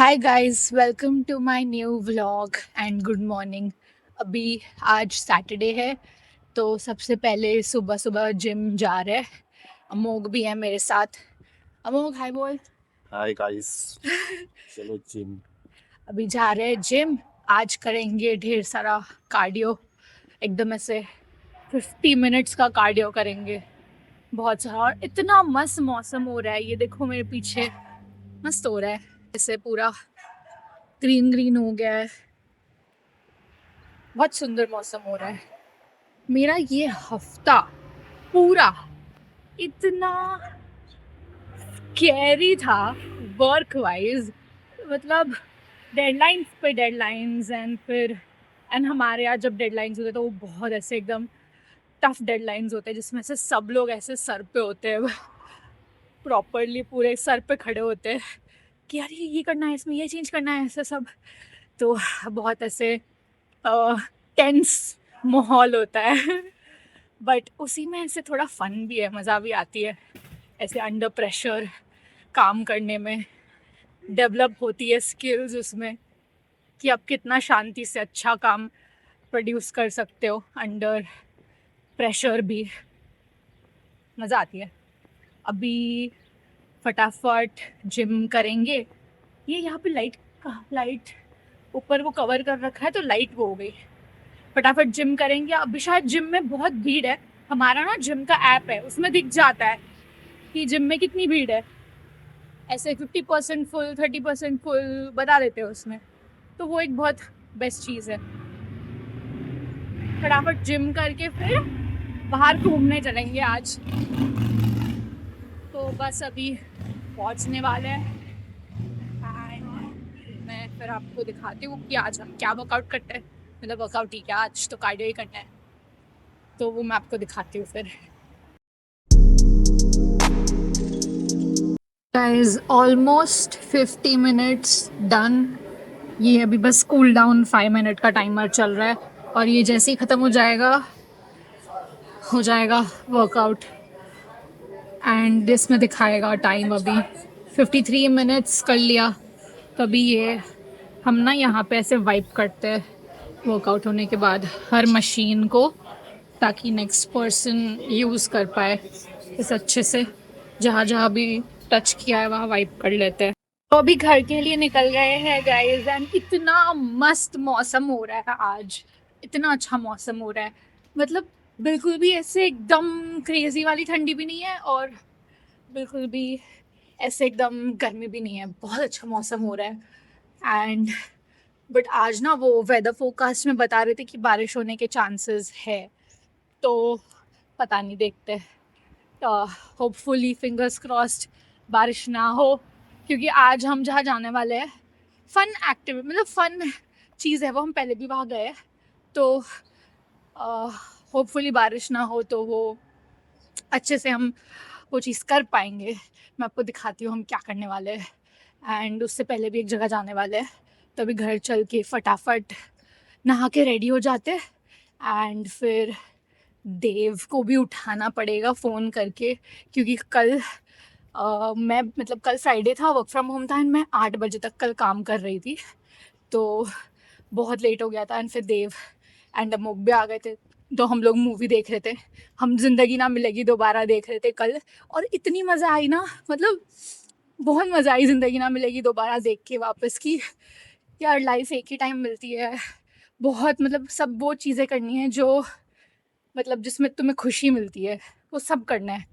Hi guys, welcome to my new vlog and good morning. अभी आज Saturday है तो सबसे पहले सुबह सुबह जिम जा रहे हैं। अमोघ भी है मेरे साथ। अमोघ हाय बोल। Hi guys. चलो जिम। अभी जा रहे हैं जिम। आज करेंगे ढेर सारा कार्डियो, एकदम ऐसे 50 मिनट्स का कार्डियो करेंगे। बहुत सारा, और इतना मस्त मौसम हो रहा है। ये देखो मेरे पीछे, मस्त हो रहा है। ऐसे पूरा ग्रीन ग्रीन हो गया है। बहुत सुंदर मौसम हो रहा है। मेरा ये हफ्ता पूरा इतना कैरी था वर्क वाइज। मतलब डेडलाइंस पे डेडलाइंस, एंड हमारे यहाँ जब डेडलाइंस होते हैं तो वो बहुत ऐसे एकदम टफ डेडलाइंस होते हैं जिसमें से सब लोग ऐसे सर पे होते हैं, प्रॉपरली पूरे सर पे खड़े होते हैं कि यार ये करना है, इसमें ये चेंज करना है, ऐसे सब। तो बहुत ऐसे टेंस माहौल होता है। बट उसी में ऐसे थोड़ा फन भी है, मज़ा भी आती है ऐसे अंडर प्रेशर काम करने में। डेवलप होती है स्किल्स उसमें कि आप कितना शांति से अच्छा काम प्रोड्यूस कर सकते हो अंडर प्रेशर भी। मज़ा आती है। अभी फटाफट जिम करेंगे। ये यहाँ पे लाइट ऊपर वो कवर कर रखा है तो लाइट वो हो गई। फटाफट जिम करेंगे। अभी शायद जिम में बहुत भीड़ है। हमारा ना जिम का ऐप है, उसमें दिख जाता है कि जिम में कितनी भीड़ है। ऐसे 50% फुल, 30% फुल बता देते हैं उसमें। तो वो एक बहुत बेस्ट चीज़ है। फटाफट जिम करके फिर बाहर घूमने चलेंगे आज। तो बस अभी पहुंचने वाले हैं। And मैं फिर आपको दिखाती हूँ कि आज हम क्या वर्कआउट करते हैं। मतलब वर्कआउट ही क्या, आज तो कार्डियो ही करना है। तो वो मैं आपको दिखाती हूँ फिर। Guys, almost 50 minutes done. ये अभी बस कूल डाउन 5 मिनट का टाइमर चल रहा है और ये जैसे ही ख़त्म हो जाएगा वर्कआउट। एंड इसमें दिखाएगा टाइम। अभी 53 मिनट्स कर लिया। तभी ये हम ना यहाँ पे ऐसे वाइप करते हैं वर्कआउट होने के बाद हर मशीन को, ताकि नेक्स्ट पर्सन यूज़ कर पाए इस अच्छे से। जहाँ जहाँ भी टच किया है वहाँ वाइप कर लेते हैं। तो अभी घर के लिए निकल गए हैं गाइस। एंड इतना मस्त मौसम हो रहा है आज। इतना अच्छा मौसम हो रहा है। मतलब बिल्कुल भी ऐसे एकदम क्रेजी वाली ठंडी भी नहीं है और बिल्कुल भी ऐसे एकदम गर्मी भी नहीं है। बहुत अच्छा मौसम हो रहा है। एंड बट आज ना वो वेदर फोरकास्ट में बता रहे थे कि बारिश होने के चांसेस है। तो पता नहीं, देखते। होपफुली फिंगर्स क्रॉस्ड बारिश ना हो, क्योंकि आज हम जहाँ जाने वाले हैं फन एक्टिव, मतलब फन चीज़ है वो। हम पहले भी वहाँ गए। तो होपफुली बारिश ना हो तो वो अच्छे से हम वो चीज़ कर पाएंगे। मैं आपको दिखाती हूँ हम क्या करने वाले हैं। एंड उससे पहले भी एक जगह जाने वाले हैं। तो अभी घर चल के फटाफट नहा के रेडी हो जाते। एंड फिर देव को भी उठाना पड़ेगा फ़ोन करके, क्योंकि कल मैं, मतलब कल फ्राइडे था, वर्क फ्रॉम होम था एंड मैं 8 बजे तक कल काम कर रही थी। तो बहुत लेट हो गया था। एंड फिर देव एंड अमोक भी आ गए थे। तो हम लोग मूवी देख रहे थे। हम जिंदगी ना मिलेगी दोबारा देख रहे थे कल। और इतनी मज़ा आई ना, मतलब बहुत मज़ा आई जिंदगी ना मिलेगी दोबारा देख के वापस की। यार लाइफ एक ही टाइम मिलती है। बहुत, मतलब सब वो चीज़ें करनी है जो, मतलब जिसमें तुम्हें खुशी मिलती है, वो सब करना है।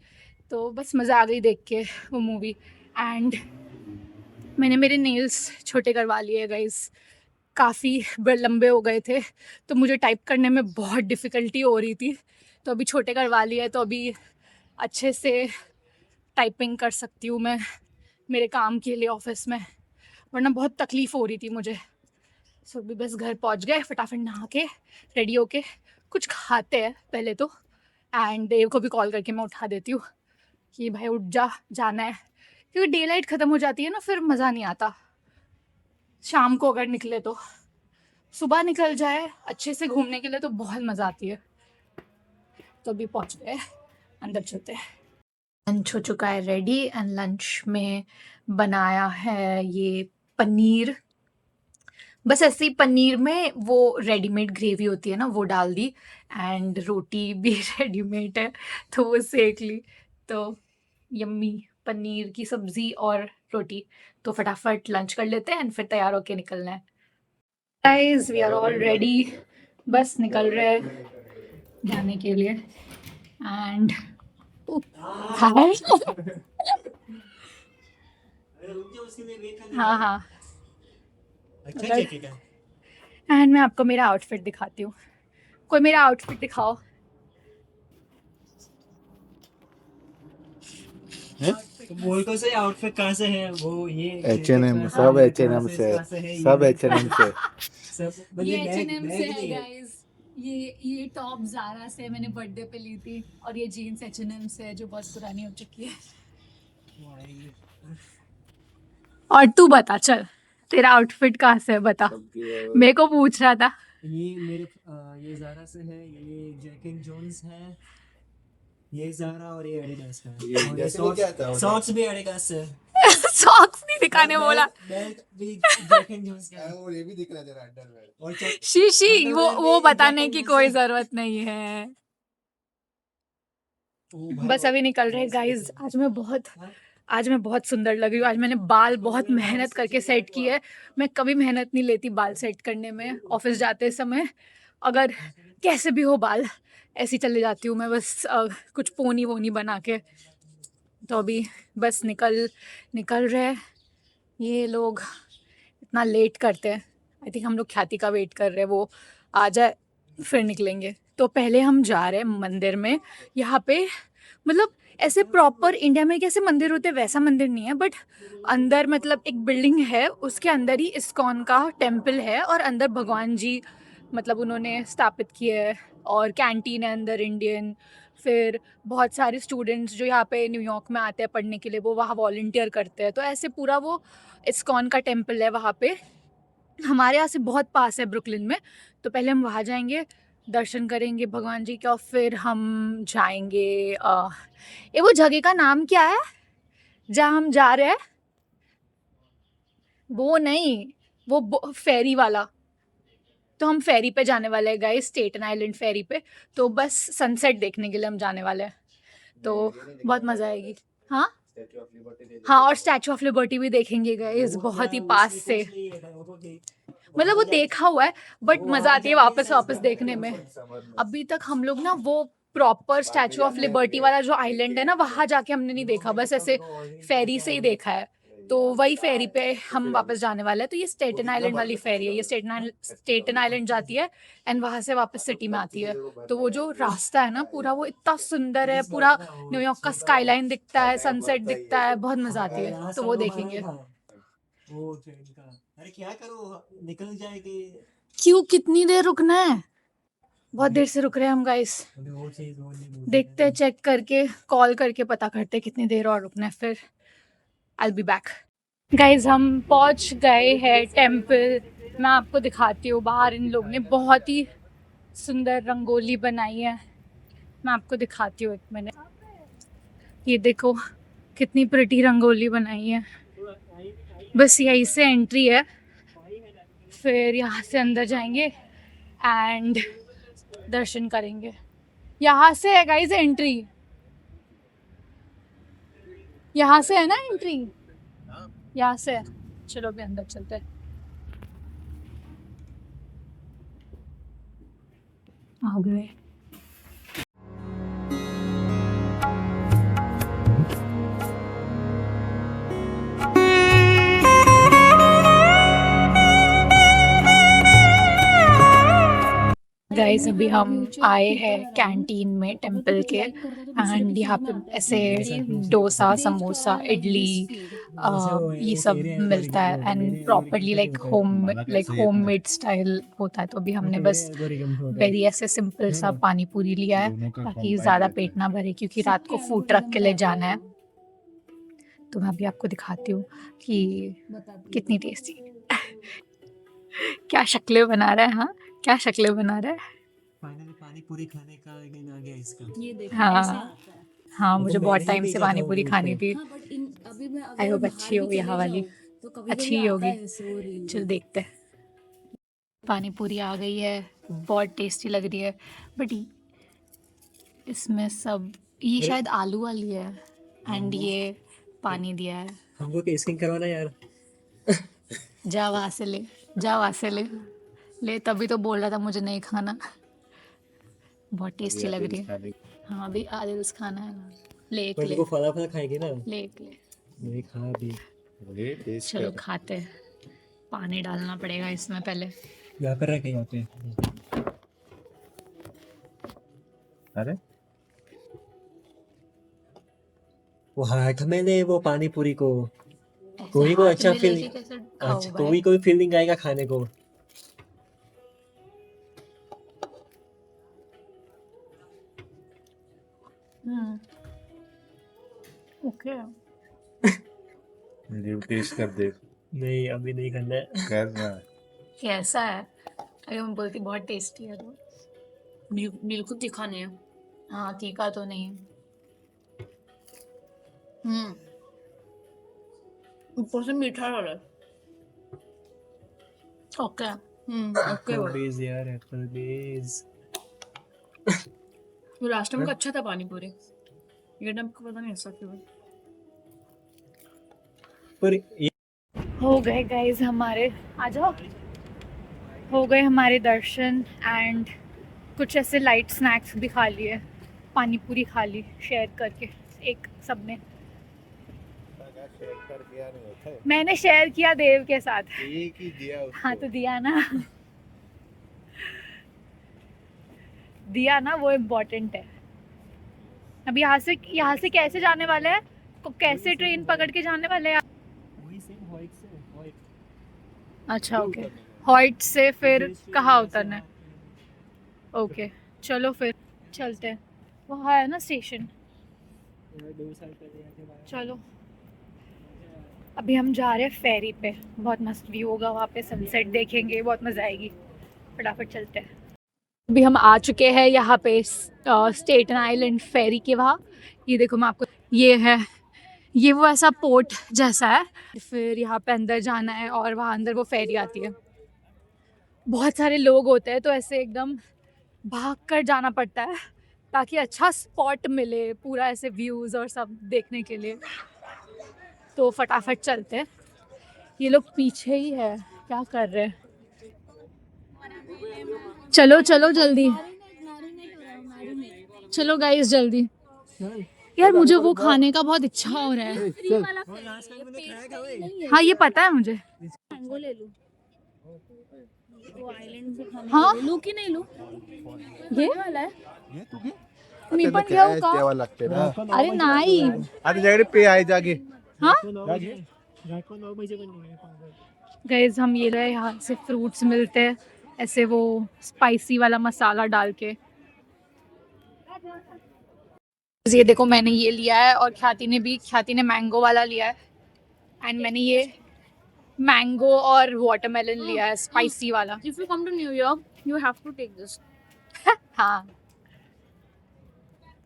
तो बस मज़ा आ गई देख के वो मूवी। एंड मैंने मेरे नेल्स छोटे करवा लिए गाइस। काफ़ी लंबे हो गए थे तो मुझे टाइप करने में बहुत डिफ़िकल्टी हो रही थी। तो अभी छोटे करवा लिए तो अभी अच्छे से टाइपिंग कर सकती हूँ मैं मेरे काम के लिए ऑफिस में। वरना बहुत तकलीफ़ हो रही थी मुझे। सो अभी बस घर पहुँच गए, फटाफट नहा के रेडी होके कुछ खाते हैं पहले तो। एंड देव को भी कॉल करके मैं उठा देती हूँ कि भाई उठ जा, जाना है। क्योंकि डे लाइट ख़त्म हो जाती है ना, फिर मज़ा नहीं आता शाम को अगर निकले तो। सुबह निकल जाए अच्छे से घूमने के लिए तो बहुत मज़ा आती है। तो अभी पहुँच गए, अंदर चलते हैं। लंच हो चुका है रेडी। एंड लंच में बनाया है ये पनीर, बस ऐसे ही पनीर में वो रेडीमेड ग्रेवी होती है ना, वो डाल दी, एंड रोटी भी रेडीमेड है तो वो सेक ली। तो यम्मी पनीर की सब्जी और रोटी। तो फटाफट लंच कर लेते हैं एंड फिर तैयार होके निकलना है। Guys we are all ready, बस निकल रहे हैं जाने के लिए। एंड हाय हाँ हाँ, अच्छा जैकेट है। एंड मैं आपको मेरा आउटफिट दिखाती हूँ। कोई मेरा आउटफिट दिखाओ। तो बोल को से आउटफिट कहाँ से है वो, ये H&M, सब H&M से, सब H&M से। सब ये बैग H&M से है नहीं है। गाइस। ये टॉप ज़ारा से मैंने बर्थडे पे ली थी, और ये जीन्स H&M से है जो बहुत पुरानी हो चुकी है। और तू बता, चल तेरा आउटफिट कहाँ से है बता, मेरे को पूछ रहा था। ये मेरे ये ज़ारा से है, ये जैकिन जोन्स है, ये ज़ारा और ये एडिडास का है। और ये सॉक्स भी एडिडास से है। सॉक्स नहीं दिखाने बोला। बेल्ट भी जैकिन जोन्स का है। वो ये भी दिख रहा है तेरा अंडरवेयर। और शीशी वो underwear भी बताने Jack की and कोई Jones का। जरूरत नहीं है। ओ भाई, बस अभी निकल रहे गाइस। आज मैं बहुत सुंदर लग रही हूँ। आज मैंने बाल बहुत मेहनत करके सेट किए है। मैं कभी मेहनत नहीं लेती बाल सेट करने में। ऑफिस जाते समय अगर कैसे भी हो बाल ऐसे ही चले जाती हूँ मैं, बस कुछ पोनी वोनी बना के। तो अभी बस निकल रहे। ये लोग इतना लेट करते हैं। आई थिंक हम लोग ख्याति का वेट कर रहे हैं, वो आ जाए फिर निकलेंगे। तो पहले हम जा रहे हैं मंदिर में। यहाँ पे मतलब ऐसे प्रॉपर इंडिया में कैसे मंदिर होते हैं वैसा मंदिर नहीं है, बट अंदर मतलब एक बिल्डिंग है, उसके अंदर ही इस्कॉन का टेम्पल है, और अंदर भगवान जी मतलब उन्होंने स्थापित किए है। और कैंटीन है अंदर इंडियन। फिर बहुत सारे स्टूडेंट्स जो यहाँ पे न्यूयॉर्क में आते हैं पढ़ने के लिए, वो वहाँ वॉल्टियर करते हैं। तो ऐसे पूरा वो इस्कॉन का टेम्पल है वहाँ पे। हमारे यहाँ से बहुत पास है ब्रुकलिन में। तो पहले हम वहाँ जाएंगे, दर्शन करेंगे भगवान जी का, फिर हम जाएंगे ये वो जगह का नाम क्या है जहाँ हम जा रहे हैं? वो नहीं, वो फेरी वाला। तो हम फेरी पे जाने वाले हैं गाइस, स्टेटन आइलैंड फेरी पे। तो बस सनसेट देखने के लिए हम जाने वाले हैं। तो बहुत मज़ा आएगी। हाँ हाँ, और स्टैचू ऑफ लिबर्टी भी देखेंगे गाइस बहुत ही पास से। मतलब वो देखा हुआ है, बट मज़ा आती है वापस देखने में। अभी तक हम लोग ना वो प्रॉपर स्टैचू ऑफ लिबर्टी वाला जो आइलैंड है ना, वहाँ जाके हमने नहीं देखा, बस ऐसे फेरी से ही देखा है। तो वही फेरी पे हम वापस जाने वाले हैं। तो ये स्टेटन आइलैंड वाली फेरी है। ये स्टेटन आइलैंड जाती है एंड वहाँ से वापस सिटी में आती है। तो वो जो रास्ता है ना पूरा, वो इतना सुंदर है। पूरा न्यूयॉर्क का स्काईलाइन दिखता है, सनसेट दिखता है, बहुत मज़ा आती है। तो वो देखेंगे। वो ट्रेन का, अरे क्या करो, निकल जाएगी। क्यों, कितनी देर रुकना है? बहुत देर से रुक रहे हैं हम गाइस। वो चीज वो नहीं बोलते। देखते हैं, चेक करके कॉल करके पता करते हैं कितनी देर और रुकना है, फिर आई बी बैक। गाइस हम पहुंच गए हैं टेम्पल। मैं आपको दिखाती हूँ। बाहर इन लोग ने बहुत ही सुंदर रंगोली बनाई है। मैं आपको दिखाती हूँ, एक मिनट। ये देखो कितनी प्रिटी रंगोली बनाई है। बस यहीं से एंट्री है, फिर यहाँ से अंदर जाएंगे एंड दर्शन करेंगे। यहाँ से है गाइस एंट्री, यहाँ से है ना एंट्री, यहाँ से है। चलो अभी अंदर चलते हैं। आ गए। गाइस अभी हम आए हैं कैंटीन में टेम्पल के, एंड यहाँ पे ऐसे डोसा, समोसा, इडली ये सब मिलता है, and properly like homemade style होता है। तो अभी हमने बस वेरी ऐसे सिंपल सा पानी पूरी लिया है ताकि ज़्यादा पेट ना भरे, क्योंकि रात को फूड ट्रक के लिए जाना है। तो मैं अभी आपको दिखाती हूँ कि कितनी टेस्टी क्या शक्लें बना रहा है। हाँ, क्या शक्लें बना रहा है। फाइनली पानी पूरी खाने का दिन आ गया इसका। ये देखो हाँ हाँ, मुझे बहुत टाइम से पानी पूरी खानी थी। आई होप अच्छी हो यहाँ वाली। तो कभी अच्छी ही होगी। होगी। चल देखते हैं। पानी पूरी आ गई है, बहुत टेस्टी लग रही है, बट इसमें सब ये शायद आलू वाली है एंड ये पानी दिया है। हमको टेस्टिंग करवाना यार। जा वहाँ से ले, जा वहाँ से ले, ले तभी तो बोल रहा था मुझे नहीं खाना। बहुत टेस्टी लग रही है। हाँ अभी आदिल्स खाना है ना, ले एक पर ले, तुमको फला फला खाएगी ना। ले एक ले। नहीं खा भी। चलो खाते हैं। पानी डालना पड़ेगा इसमें पहले। यहाँ पर रखे यहाँ पे। अरे वो हाथ में ले वो पानी पूरी को। ऐसे कोई को हाथ अच्छा में लेके फील कैसे अच्छा खाओ भाई? कोई फीलिंग आएगा खाने को। ओके टेस्ट कर दे। नहीं अभी नहीं करना है। कर ना। कैसा है? अरे मैं बोलती बहुत टेस्टी है तो। बिल्कुल तीखा नहीं है। हाँ तीखा तो नहीं। ऊपर से मीठा लग रहा है। ओके ओके Applebee's यार Applebee's। वो लास्ट टाइम का अच्छा था पानी पूरी। ये टाइम को पता नहीं ऐसा क्यों है। पर ये हो गए गाइस हमारे, आ जाओ, हो गए हमारे दर्शन एंड कुछ ऐसे लाइट स्नैक्स भी खा लिए, पानी पूरी खा ली शेयर करके एक सबने। मैंने शेयर किया देव के साथ। एक ही दिया उसको। हाँ तो दिया ना, दिया ना, वो इम्पोर्टेंट है। अब यहाँ से कैसे जाने वाले हैं? कैसे ट्रेन पकड़ के जाने वाले हैं? वही सेम हॉइट से हॉइट। अच्छा ओके, हॉइट से फिर कहाँ उतरना है? ओके चलो फिर चलते हैं, वहाँ है ना स्टेशन। चलो अभी हम जा रहे हैं फेरी पे, बहुत मस्त व्यू होगा वहाँ पे, सनसेट देखेंगे, बहुत मज़ा आएगी। फटाफट चलते हैं। अभी हम आ चुके हैं यहाँ पे स्टेटन आइलैंड फेरी के वहाँ। ये देखो मैं आपको, ये है, ये वो ऐसा पोर्ट जैसा है, फिर यहाँ पे अंदर जाना है और वहाँ अंदर वो फेरी आती है। बहुत सारे लोग होते हैं तो ऐसे एकदम भाग कर जाना पड़ता है ताकि अच्छा स्पॉट मिले, पूरा ऐसे व्यूज़ और सब देखने के लिए। तो फटाफट चलते हैं। ये लोग पीछे ही है, क्या कर रहे हैं? चलो चलो जल्दी, चलो गाइस जल्दी। यार मुझे वो खाने का बहुत इच्छा हो रहा है। हाँ ये पता है मुझे। मैंगो ले लूं। वो आइलैंड से खाने हाँ? को लूं कि नहीं लूं? ये वाला है। मी पण घेऊ का? तेव्हा लागते ना. अरे नाही। आता तुझ्याकडे पे आहे जागे. हाँ जागे. गाइस हम ये रहे, यहाँ से फ्रूट्स मिलते हैं ऐसे, वो स्पाइसी वाला मसाला डाल के। ये देखो मैंने ये लिया है और ख्याति ने मैंगो वाला लिया है एंड मैंने ये मैंगो और वाटरमेलन लिया है स्पाइसी वाला। If you come to New York, you have to take this. हाँ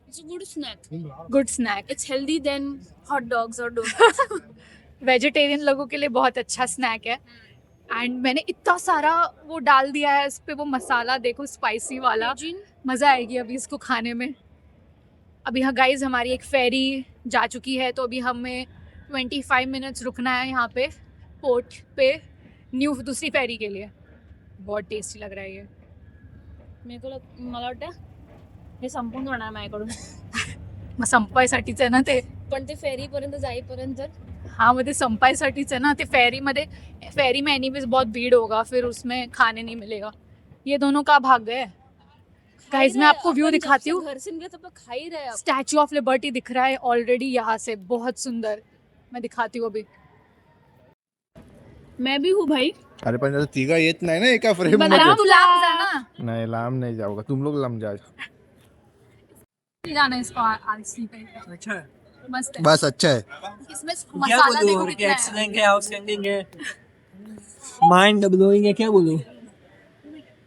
It's a good snack. Good snack. It's healthy than hot dogs or donuts. Vegetarian लोगों के लिए बहुत अच्छा स्नैक है। एंड मैंने इतना सारा वो डाल दिया है इस पे, वो मसाला देखो स्पाइसी वाला, मज़ा आएगी अभी इसको खाने में। अभी हाँ गाइज हमारी एक फेरी जा चुकी है तो अभी हमें 25 मिनट्स रुकना है यहाँ पे पोर्ट पे दूसरी फेरी के लिए। बहुत टेस्टी लग रहा है ये। मला वाटतं हे संपून जाणार माझ्याकडून, मग संपायसाठीच आहे ना ते। पण ते फेरीपर्यंत जाईपर्यंत हाँ मतलब संपायसाठीच है ना, ते फेरी में एनीवेज बहुत भीड़ होगा, फिर उसमें खाने नहीं मिलेगा। ये दोनों कहाँ भाग गए? गाइज मैं आपको व्यू दिखाती हूँ। घर से निकले तो खा ही रहे हैं। स्टैचू ऑफ लिबर्टी दिख रहा है ऑलरेडी यहाँ से, बहुत सुंदर। मैं दिखाती हूँ अभी। मैं भी हूँ भाई। अरे पण जर तिघा येत नाही ना एका फ्रेम अरे मध्ये. तू लांब जा ना। नाही लांब नाही जाऊगा, तुम लोग लांब जा. जाना इसको आलसी पे। अच्छा है। मस्त है। बस अच्छा है. इसमें क्या मसाला बोलूं देखो और क्या कितना है। एक्सीलेंट है आउटस्टैंडिंग है माइंड ब्लोइंग है क्या बोलूं।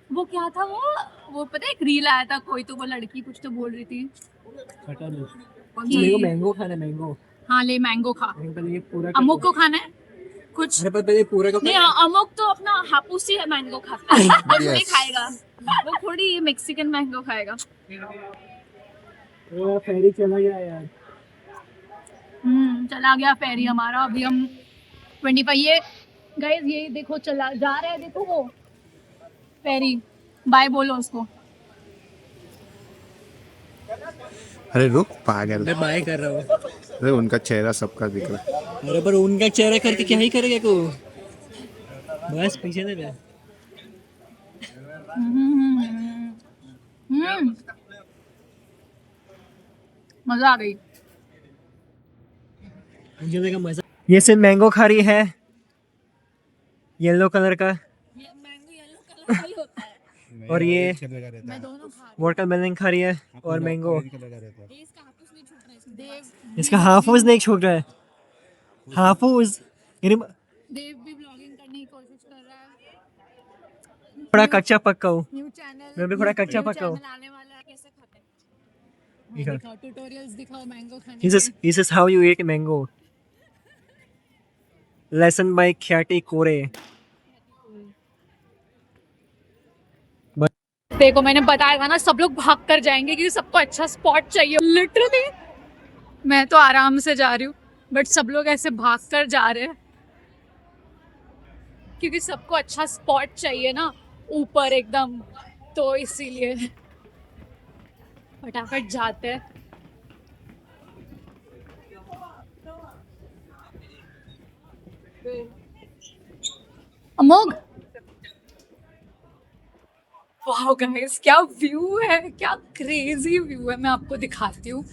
वो क्या था वो पता है, एक रील आया था, कोई तो वो लड़की कुछ तो बोल रही थी। हटा दो। कि- मेरे को मैंगो खाना है मैंगो। हाँ ले मैंगो खा। ये पूरा अमुक को खाना है? कुछ अरे पर पहले पूरा का नहीं अमोक तो अपना हापूसी है मैंगो खाता है वो थोड़ी Yes. खाएगा वो थोड़ी मेक्सिकन मैंगो खाएगा वो फेरी चला गया यार। चला गया फेरी हमारा। अभी हम 25 ये गाइस ये देखो चला जा रहा है, देखो वो फेरी। बाय बोलो उसको। अरे रुक पागल। मैं बाय कर रहा हूँ। अरे उनका चेहरा सबका दिख रहा है। अरे पर उनका चेहरा करके क्या ही करेगा को। बस पीछे से ले। मजा आ गई। मुझे लगा मजा। ये सिर्फ मैंगो खा रही है येलो कलर का ये मैंगो येलो कलर का ही होता है और ये मैं दोनों खा वाटरमेलन खा रही है और मैंगो। ये इसका हापूस नहीं छूट रहा है देव इसका हाफूज नहीं छूट रहा है। हाफूज यानी देव भी ब्लॉगिंग करने की कोशिश कर रहा है। थोड़ा कच्चा पक्का हूँ। न्यू चैनल मैं भी थोड़ा कच्चा पक्का हूँ। आने वाला है। कैसे खाते हैं दिखा। दिखाओ ट्यूटोरियल्स दिखाओ मैंगो खाने This is how you eat mango. Lesson by Khyati Kore. देखो मैंने बताया था ना सब लोग भाग कर जाएंगे क्योंकि सबको अच्छा स्पॉट चाहिए। लिटरली मैं तो आराम से जा रही हूँ बट सब लोग ऐसे भाग कर जा रहे हैं क्योंकि सबको अच्छा स्पॉट चाहिए ना ऊपर एकदम, तो इसीलिए फटाफट जाते हैं। अमोघ वाह गाइस क्या व्यू है, क्या क्रेजी व्यू है। मैं आपको दिखाती हूँ,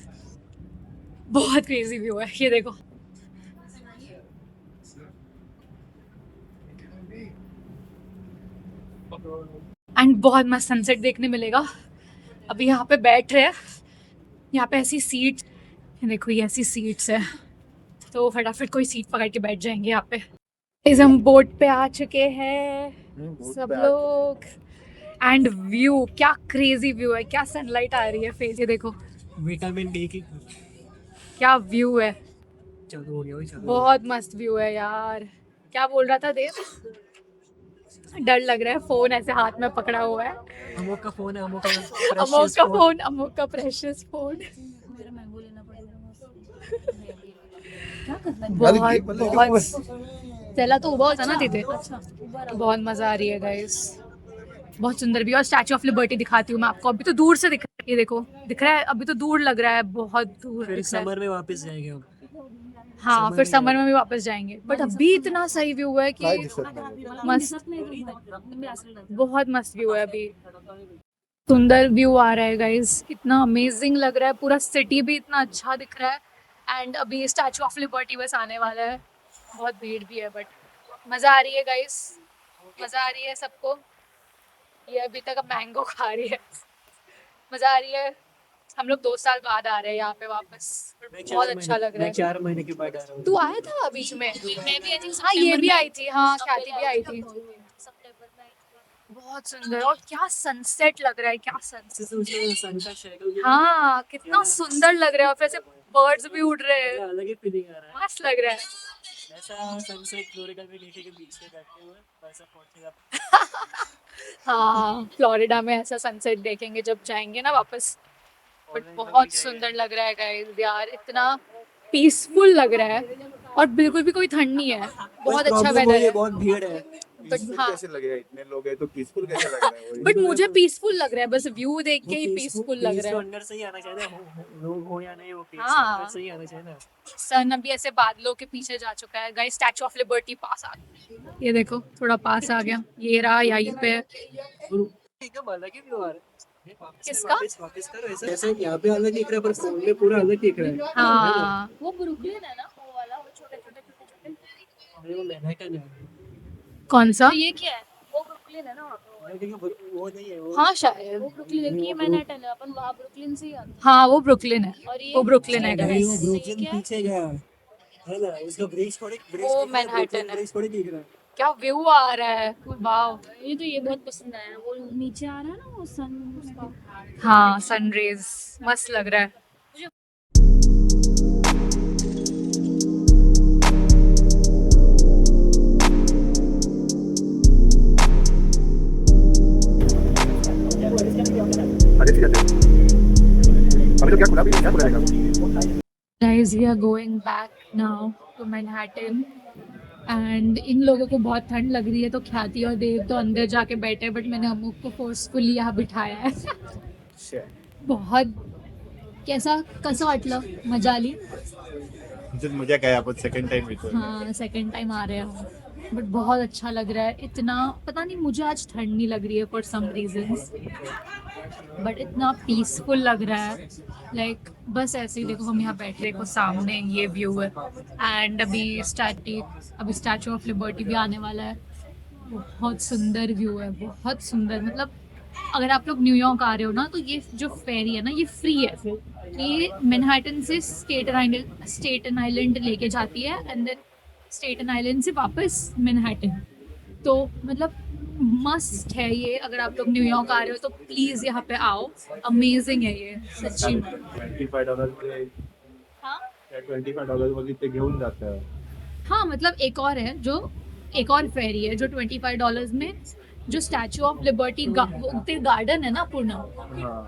बहुत क्रेजी व्यू है। ये देखो एंड बहुत मस्त सनसेट देखने मिलेगा। अभी यहाँ पे बैठ रहे हैं, यहाँ पे ऐसी सीट देखो, ये ऐसी सीट्स है तो फटाफट कोई सीट पकड़ के बैठ जाएंगे यहाँ पे। इस हम बोट पे आ चुके हैं सब लोग एंड व्यू क्या क्रेजी व्यू है, क्या सनलाइट आ रही है फेस। ये देखो विटामिन डी की क्या व्यू है, चलो हो गया वही चलो। बहुत मस्त व्यू है यार। क्या बोल रहा था देव? डर लग रहा है, फोन ऐसे हाथ में पकड़ा हुआ है। अमोक का फोन है, अमोक का अमोक का फोन, अमोक का प्रेशियस फोन। मेरा मैंगो लेना पड़ेगा क्या करना है बहुत बहुत चला तो उबा होता ना दीदी। अच्छा बहुत मजा आ रही है गाइस, बहुत सुंदर भी। और स्टैचू ऑफ लिबर्टी दिखाती हूँ मैं आपको। अभी तो दूर से दिख रहा है, ये देखो दिख रहा है, अभी तो दूर लग रहा है, बहुत दूर फिर दिख रहा है। समर में वापस जाएंगे हम। हाँ फिर समर में भी वापस जाएंगे बट अभी इतना सही व्यू है कि मस्त, बहुत मस्त व्यू है। अभी सुंदर व्यू आ रहा है गाइस, इतना अमेजिंग लग रहा है। पूरा सिटी भी इतना अच्छा दिख रहा है एंड अभी स्टैचू ऑफ लिबर्टी बस आने वाला है। बहुत भीड़ भी है बट मज़ा आ रही है गाइस, मज़ा आ रही है सबको। ये अभी तक अब मैंगो खा रही है, मज़ा आ रही है। हम लोग 2 साल बाद आ रहे हैं यहाँ पे वापस, बहुत अच्छा लग रहा है। 4 महीने के बाद आ रहा हूँ। तू आया था बीच में? मैं भी आई थी हाँ ये भी आई थी, हाँ ख्याति भी आई थी। सितंबर में आई थी। बहुत सुंदर और क्या सनसेट लग रहा है, क्या सनसेट। सन का शेडो हाँ कितना सुंदर लग रहा है और फिर से बर्ड्स भी उड़ रहे हैं, अलग ही फीलिंग आ रहा है। मस्त लग रहा है। ऐसा सनसेट फ्लोरिडा में नीचे के बीच पे बैठे हुए वैसा पहुंचेगा। हाँ फ्लोरिडा में ऐसा सनसेट देखेंगे जब जाएंगे ना वापस। बट बहुत सुंदर लग रहा है गाइस यार, इतना पीसफुल लग रहा है और बिल्कुल भी कोई ठंड नहीं है, बहुत अच्छा वेदर है। बहुत भीड़ है। बट हाँ कैसे लगेगा, इतने लोग हैं तो पीसफुल कैसे लग रहा है वही। बट मुझे पीसफुल लग रहा है, बस व्यू देख के ही पीसफुल लग रहा है। अंदर से ही आना चाहिए, लोग हो या नहीं हो, पीस हाँ। अंदर से ही आना चाहिए ना। सन अभी ऐसे बादलों के पीछे जा चुका है गाइस। स्टैचू ऑफ लिबर्टी पास आ गया, ये देखो थोड़ा पास आ गया, ये रहा यहीं पे। एकदम अलग ही व्यू आ रहा है। किसका? वापस करो ऐसा, ऐसा यहाँ पे अलग दिख रहा है पर फोन में पूरा अलग दिख रहा है। हाँ वो ब्रुकलिन है ना, वो वाला, वो छोटे छोटे छोटे छोटे। अरे वो मैनहट्टन है। कौन सा? तो ये क्या है? वो ब्रुकलिन है ना वहाँ पे। लेकिन वो नहीं है वो। हाँ शायद, वो ब्रुकलिन की मैनहट्टन है, अपन वहाँ ब्रुकलिन से ही आते हाँ वो ब्रुकलिन है, और ये वो ब्रुकलिन है नहीं, गाइस। वो ब्रुकलिन पीछे गया है ना, उसका ब्रिज थोड़े वो मैनहट्टन है। ब्रिज थोड़े दिख रहा है। क्या व्यू आ रहा है, वाव। हैं। ये बहुत पसंद आया, वो नीचे आ रहा है ना वो सन उसका। हाँ सनरेज मस्त लग रहा है। Guys, we are going back now to Manhattan. And in लोगों को बहुत ठंड लग रही है तो ख्याति और देव तो अंदर जाके बैठे, बट मैंने अमुक को फोर्सफुली यहाँ बिठाया है. बहुत कैसा कसं वाटलं? मजा आली? मजा काय, आपण सेकंड टाइम येतो. हाँ, सेकंड टाइम आ रहे हैं हम, बट बहुत अच्छा लग रहा है. इतना पता नहीं, मुझे आज ठंड नहीं लग रही है फॉर सम रीजंस, बट इतना पीसफुल लग रहा है. लाइक बस ऐसे ही देखो, हम यहाँ बैठे को सामने ये व्यू है. एंड अभी स्टैचू ऑफ लिबर्टी भी आने वाला है. बहुत सुंदर व्यू है, बहुत सुंदर. मतलब अगर आप लोग न्यूयॉर्क आ रहे हो ना, तो ये जो फेरी है ना, ये फ्री है. ये मैनहट्टन से स्टेटन आइलैंड लेके जाती है, एंड देन स्टेटन आइलैंड से वापस मैनहट्टन. तो मतलब मस्ट है ये. अगर आप लोग न्यूयॉर्क आ रहे हो तो प्लीज़ यहाँ पे आओ. अमेजिंग है ये सच्ची में. $25 हाँ $25 वगैरह ते घेऊन जातं. हाँ, मतलब एक और है, जो एक और फेरी है जो $25 में, जो स्टैचू ऑफ लिबर्टी गार्डन है ना पूर्ण,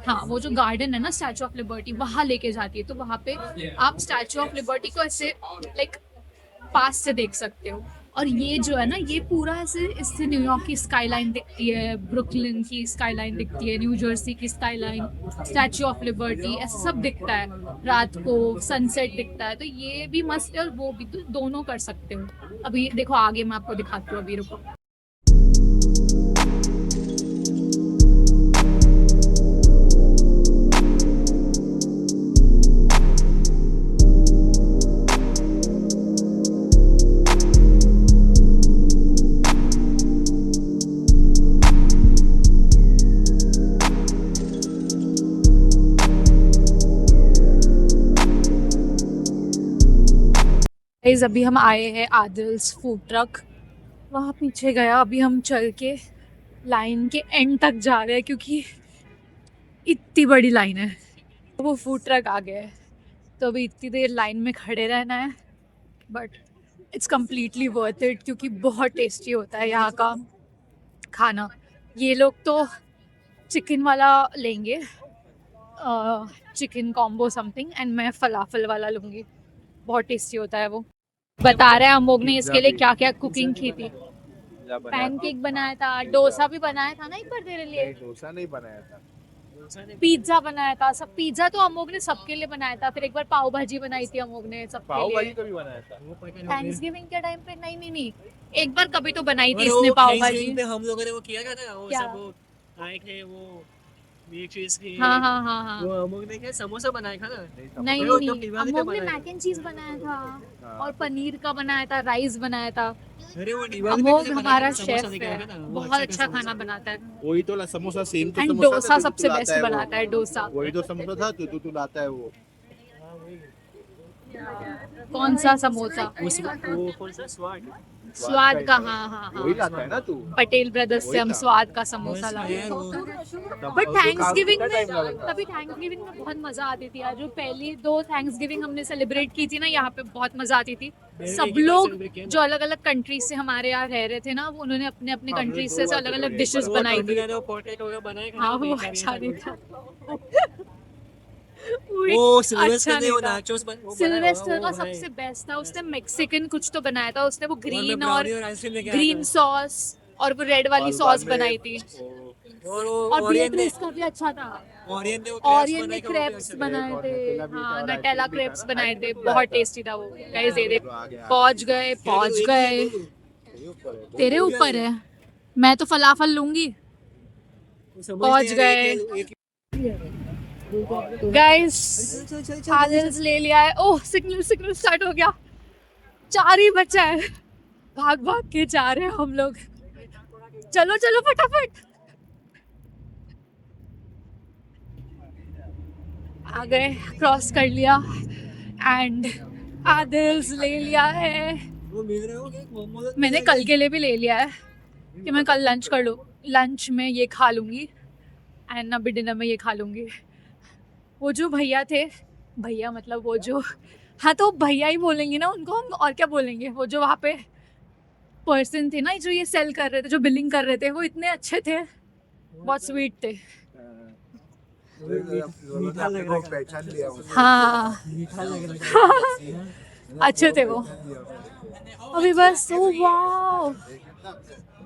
हाँ वो जो गार्डन है ना स्टैचू ऑफ लिबर्टी, वहाँ लेके जाती है. तो वहाँ पे आप स्टैचू ऑफ लिबर्टी को ऐसे लाइक पास से देख सकते हो. और ये जो है ना, ये पूरा ऐसे, इससे न्यूयॉर्क की स्काईलाइन दिखती है, ब्रुकलिन की स्काईलाइन दिखती है, न्यू जर्सी की स्काईलाइन, स्टैचू ऑफ लिबर्टी, ऐसा सब दिखता है. रात को सनसेट दिखता है. तो ये भी मस्त है और वो भी, तो दोनों कर सकते हो. अभी देखो आगे मैं आपको दिखाती हूँ. अभी रुको. गाइस, अभी हम आए हैं आदिल्स फूड ट्रक. वहाँ पीछे गया. अभी हम चल के लाइन के एंड तक जा रहे हैं क्योंकि इतनी बड़ी लाइन है. वो फूड ट्रक आ गया है, तो अभी इतनी देर लाइन में खड़े रहना है, but it's completely worth it क्योंकि बहुत टेस्टी होता है यहाँ का खाना. ये लोग तो चिकन वाला लेंगे, चिकन कॉम्बो समथिंग, एंड मैं फलाफल वाला लूँगी. बहुत टेस्टी होता है वो. बता रहे हैं हम लोग ने इसके लिए क्या क्या कुकिंग की थी. पैनकेक बनाया था, डोसा भी बनाया था ना एक बार तेरे लिए. डोसा नहीं बनाया था, पिज्जा बनाया था. सब पिज्जा तो हम लोग ने सबके लिए बनाया था. फिर एक बार पाव भाजी बनाई थी हम लोग ने सबके पाव भाजी लिए. कभी बनाया था. थैंक्सगिविंग के टाइम पे नहीं, एक बार कभी तो बनाई थी इसने पाव भाजी. हम लोगों ने वो किया था ना, वो क्या? सब वो आए थे, वो मिल्क चीज की. हाँ हाँ हाँ हाँ. वो हम लोग ने क्या समोसा बनाया था ना. नहीं वो नहीं, तो दिवाली हम पे लोग ने बनाया मैक एंड चीज बनाया था, और पनीर का बनाया था, राइस बनाया था. अरे वो दिवाली हम पे लोग, कैसे बनाया हमारा था, समोसा शेफ दिखाया है, था ना, वो बहुत अच्छा समोसा खाना बनाता है. वही तो समोसा सेम तो एंड समोसा डोसा था, सबसे तू बेस्ट लाता है वो. बनाता है डोसा. वही तो समोसा था, तू लाता है वो. कौन सा समोसा? वो कौन सा स्वाद का. हाँ हाँ वही हाँ, लाता है ना तू. पटेल ब्रदर्स से हम स्वाद का समोसा लाए. बट थैंक्सगिविंग में, तभी थैंक्सगिविंग में बहुत मजा आती थी यार. जो पहली 2 थैंक्सगिविंग हमने सेलिब्रेट की थी ना, यहाँ पे बहुत मजा आती थी. सब लोग जो अलग अलग कंट्रीज से हमारे यहाँ रह रहे थे ना, उन्होंने अपने अपने कंट्रीज से अलग अलग डिशेस बनाई थी. हाँ वो अच्छा नहीं था. वो सिल्वेस्टर अच्छा ने वो नहीं था. नाचोस बन वो बनाया, सिल्वेस्टर वो का बनाया. सबसे बेस्ट था. उसने मेक्सिकन कुछ तो बनाया था. उसने वो और मैं ग्रीन ब्राउनी और आइसक्रीम लेके आया ग्रीन था. सॉस और वो रेड वाली और सॉस बाद में बनाई थी. और वो और ओरियन ने बीट्रूट का भी अच्छा था. ओरियन ने वो ऑरियन ने बनाए थे, वो भी क्रेप्स अच्छा था. बनाए और थे. नटेला भी था, हाँ, और नटेला आइसक्रीम भी क्रेप्स था. बनाए थे. आइसक्रीम भी बहुत लाया था. टेस्टी था वो. गाइस ये देख, आ गया. पहुंच गए. तेरे ऊपर है. मैं तो फलाफल लूंगी. वो समझ पहुंच नहीं आ रहा है गए. कि गाइस आदिल्स ले लिया है. ओह, सिग्नल स्टार्ट हो गया. 4 ही बचा है. भाग भाग के जा रहे हैं हम लोग. चलो चलो फटाफट. आ गए, क्रॉस कर लिया एंड आदिल्स ले लिया है. वो मिल रहे हो क्या मोमोज? मैंने कल के लिए भी ले लिया है कि मैं कल लंच कर लूँ. लंच में ये खा लूँगी एंड अभी डिनर में ये खा लूँगी. वो जो भैया थे, भैया मतलब वो जो, हाँ तो भैया ही बोलेंगे ना उनको हम, और क्या बोलेंगे. वो जो वहाँ पे पर्सन थे ना, जो ये सेल कर रहे थे, जो बिलिंग कर रहे थे, वो इतने अच्छे थे, बहुत स्वीट थे. मीठा लग रहा है। पहचान लिया हूँ। हाँ मीठा लग रहा है। अच्छे थे वो। अभी बस वाओ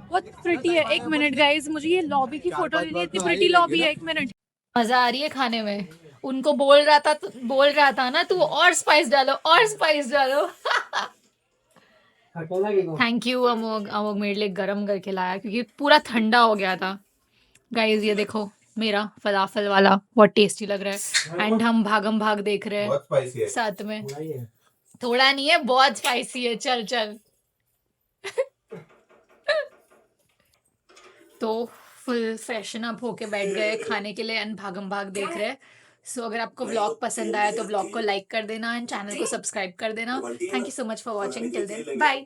बहुत प्रिटी है। एक मिनट गाइस, मुझे ये लॉबी की फोटो लेनी है, इतनी प्रिटी लॉबी है। एक मिनट। मजा आ रही है खाने में। उनको बोल रहा था ना, तू और स्पाइस डालो और स्पाइस डालो। थैंक यू अमोग मेरे लिए गरम करके लाया क्योंकि पूरा ठंडा हो गया था। गाइस ये देखो मेरा फलाफल वाला बहुत टेस्टी लग रहा है। एंड हम भागम भाग देख रहे हैं बहुत स्पाइसी है। साथ में। थोड़ा नहीं है, बहुत स्पाइसी है। चल चल। तो फुल फ्रेशन अप होके बैठ गए खाने के लिए एंड भागम भाग देख रहे हैं। सो अगर आपको व्लॉग पसंद आया तो व्लॉग को लाइक कर देना एंड चैनल को सब्सक्राइब कर देना। Thank you so much for watching. Till then bye.